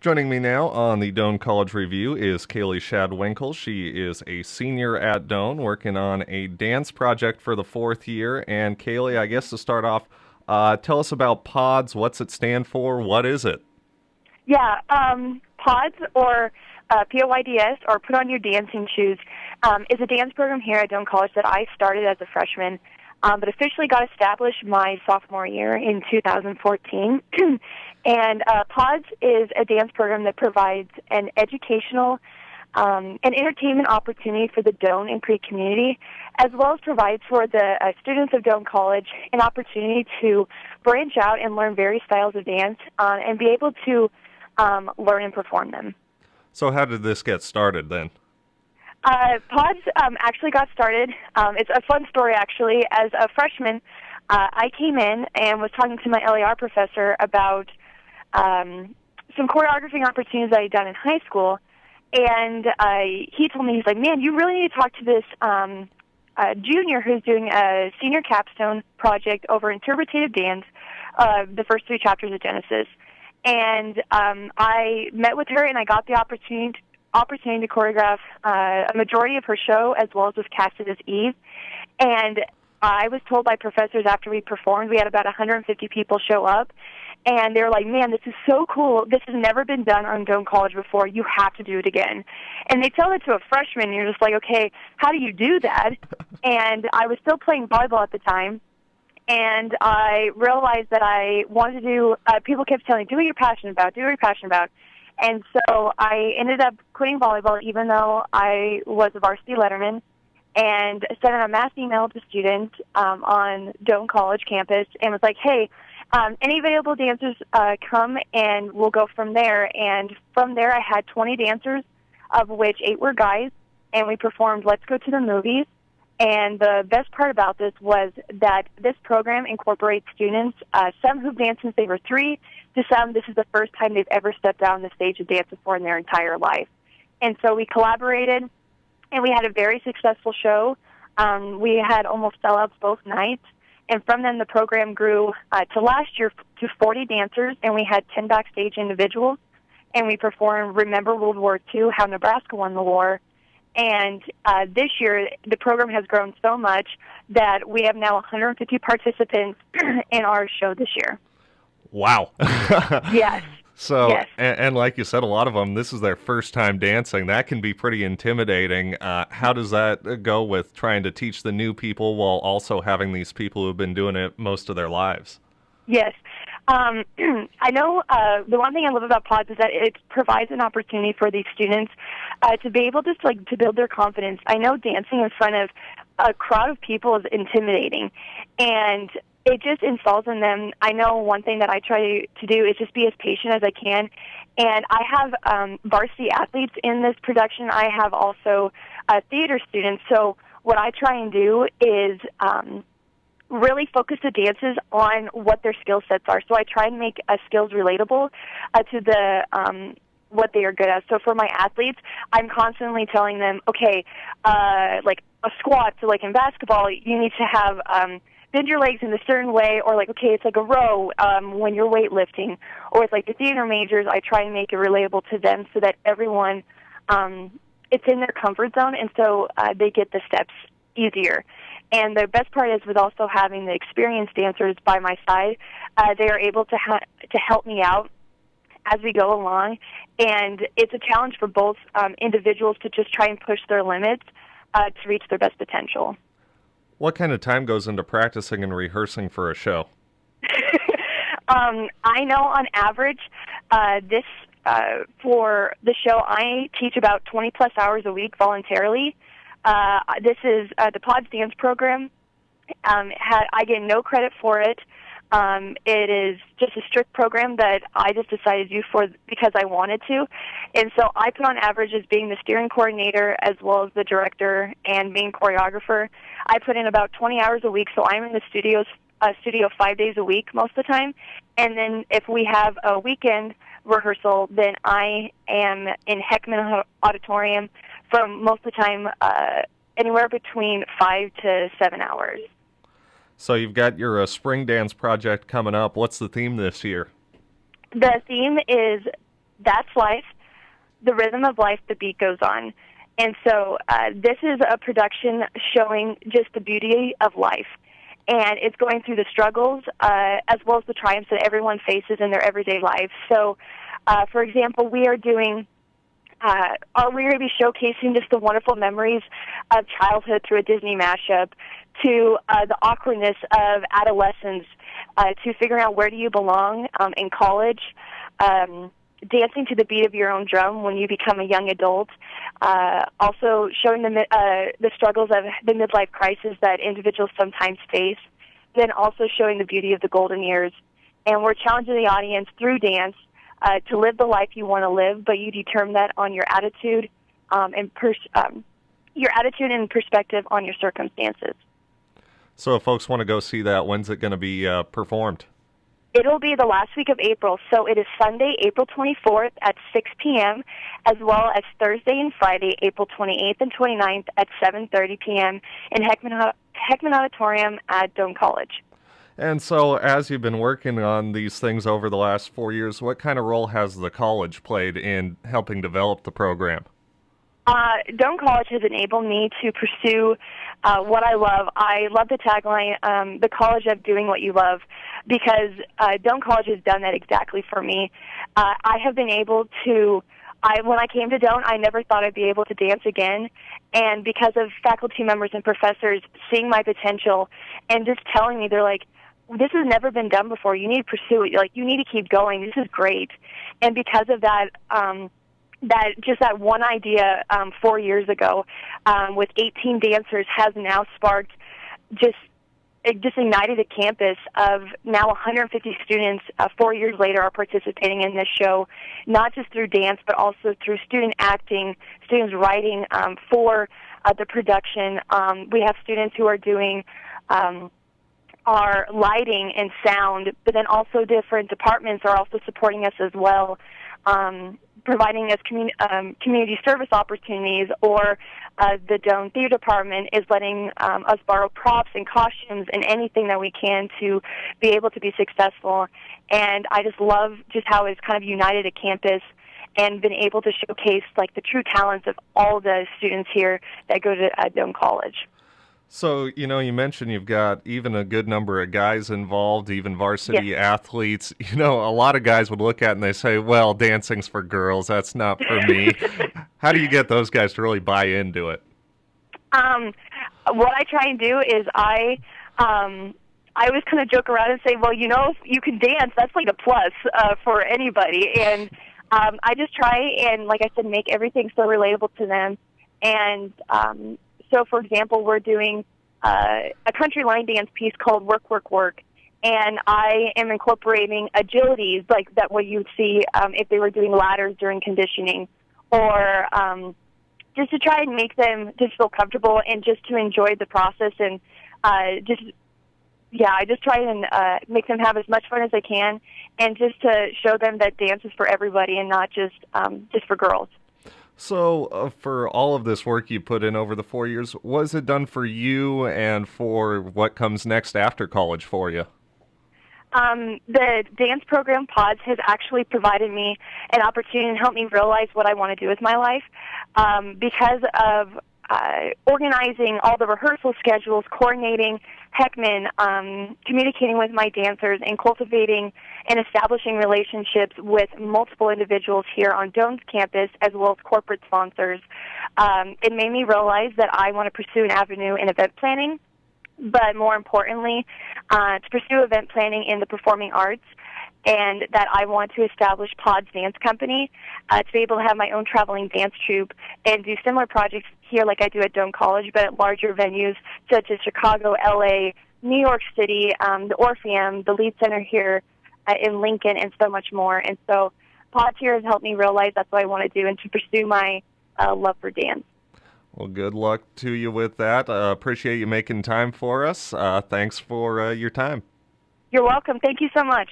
Joining me now on the Doane College Review is Kayleigh Schadwinkel. She is a senior at Doane working on a dance project for the fourth year. And Kayleigh, I guess to start off, tell us about PODS. What's it stand for? What is it? Yeah, PODS or POYDS or Put On Your Dancing Shoes is a dance program here at Doane College that I started as a freshman, but officially got established my sophomore year in 2014. And PODS is a dance program that provides an educational and entertainment opportunity for the Doane and Creek community, as well as provides for the students of Doane College an opportunity to branch out and learn various styles of dance and be able to learn and perform them. So how did this get started then? PODS actually got started. It's a fun story, actually. As a freshman, I came in and was talking to my LAR professor about some choreographing opportunities that I'd done in high school, and he told me, he's like, man, you really need to talk to this junior who's doing a senior capstone project over interpretative dance, the first three chapters of Genesis. And I met with her, and I got the opportunity to choreograph a majority of her show, as well as was casted as Eve. And I was told by professors after we performed, we had about 150 people show up, and they were like, man, this is so cool. This has never been done on Doane College before. You have to do it again. And they tell that to a freshman, and you're just like, okay, how do you do that? And I was still playing volleyball at the time, and I realized that I wanted to do, people kept telling me, do what you're passionate about, do what you're passionate about. And so I ended up quitting volleyball, even though I was a varsity letterman, and sent out a mass email to students on Doane College campus and was like, hey, any available dancers come, and we'll go from there. And from there I had 20 dancers, of which 8 were guys, and we performed Let's Go to the Movies. And the best part about this was that this program incorporates students, some who've danced since they were 3, to some this is the first time they've ever stepped out on the stage of dance before in their entire life. And so we collaborated, and we had a very successful show. We had almost sellouts both nights. And from then the program grew to last year to 40 dancers, and we had 10 backstage individuals. And we performed Remember World War II, How Nebraska Won the War. And this year, the program has grown so much that we have now 150 participants in our show this year. Wow. Yes. So, yes. And like you said, a lot of them, this is their first time dancing. That can be pretty intimidating. How does that go with trying to teach the new people while also having these people who've been doing it most of their lives? Yes. I know the one thing I love about PODS is that it provides an opportunity for these students to be able to build their confidence. I know dancing in front of a crowd of people is intimidating, and it just installs in them. I know one thing that I try to do is just be as patient as I can, and I have varsity athletes in this production. I have also theater students, so what I try and do is really focus the dances on what their skill sets are. So I try and make skills relatable to the what they are good at. So for my athletes, I'm constantly telling them, okay, like a squat, so like in basketball, you need to have bend your legs in a certain way, or like, okay, it's like a row when you're weightlifting. Or it's like the theater majors, I try and make it relatable to them so that everyone, it's in their comfort zone, and so they get the steps easier. And the best part is with also having the experienced dancers by my side, they are able to help me out as we go along. And it's a challenge for both individuals to just try and push their limits to reach their best potential. What kind of time goes into practicing and rehearsing for a show? I know on average, for the show, I teach about 20-plus hours a week voluntarily. This is the PODS dance program. I get no credit for it. It is just a strict program that I just decided to do because I wanted to. And so I put on average as being the steering coordinator as well as the director and main choreographer. I put in about 20 hours a week, so I'm in the studio 5 days a week most of the time. And then if we have a weekend rehearsal, then I am in Heckman Auditorium from most of the time anywhere between 5 to 7 hours. So you've got your spring dance project coming up. What's the theme this year? The theme is That's life. The rhythm of life, the beat goes on. And so this is a production showing just the beauty of life. And it's going through the struggles as well as the triumphs that everyone faces in their everyday life. So, for example, we are doing, we're going to be showcasing just the wonderful memories of childhood through a Disney mashup, to the awkwardness of adolescence, to figuring out where do you belong in college, dancing to the beat of your own drum when you become a young adult, also showing the struggles of the midlife crisis that individuals sometimes face, then also showing the beauty of the golden years. And we're challenging the audience through dance to live the life you want to live, but you determine that on your attitude and perspective on your circumstances. So if folks want to go see that, when's it going to be performed? It'll be the last week of April, so it is Sunday, April 24th at 6 p.m., as well as Thursday and Friday, April 28th and 29th at 7:30 p.m. in Heckman Auditorium at Doane College. And so as you've been working on these things over the last 4 years, what kind of role has the college played in helping develop the program? Doane College has enabled me to pursue what I love. I love the tagline, the college of doing what you love, because Doane College has done that exactly for me. I have been able to, when I came to Doane, I never thought I'd be able to dance again, and because of faculty members and professors seeing my potential and just telling me, they're like, this has never been done before, you need to pursue it, like, you need to keep going, this is great. And because of that, that one idea 4 years ago with 18 dancers has now sparked it just ignited a campus of now 150 students 4 years later are participating in this show, not just through dance but also through student acting, students writing for the production. We have students who are doing our lighting and sound, but then also different departments are also supporting us as well, providing us community service opportunities, or the Doane Theater Department is letting us borrow props and costumes and anything that we can to be able to be successful. And I just love just how it's kind of united a campus and been able to showcase like the true talents of all the students here that go to Doane College. So, you mentioned you've got even a good number of guys involved, even varsity athletes. A lot of guys would look at it and they say, well, dancing's for girls, that's not for me. How do you get those guys to really buy into it? What I try and do is I always kind of joke around and say, well, if you can dance, that's like a plus for anybody. And I just try and, like I said, make everything so relatable to them. And so, for example, we're doing a country line dance piece called Work, Work, Work, and I am incorporating agilities like that what you'd see if they were doing ladders during conditioning, or just to try and make them just feel comfortable and just to enjoy the process, and I just try and make them have as much fun as I can, and just to show them that dance is for everybody and not just for girls. So for all of this work you put in over the 4 years, was it done for you and for what comes next after college for you? The dance program, PODS, has actually provided me an opportunity and helped me realize what I want to do with my life. Because of organizing all the rehearsal schedules, coordinating Heckman, communicating with my dancers, and cultivating and establishing relationships with multiple individuals here on Doane's campus, as well as corporate sponsors, it made me realize that I want to pursue an avenue in event planning, but more importantly, to pursue event planning in the performing arts, and that I want to establish PODS Dance Company to be able to have my own traveling dance troupe and do similar projects here like I do at Doane College, but at larger venues such as Chicago, L.A., New York City, the Orpheum, the Lead Center here in Lincoln, and so much more. And so PODS here has helped me realize that's what I want to do and to pursue my love for dance. Well, good luck to you with that. Appreciate you making time for us. Thanks for your time. You're welcome. Thank you so much.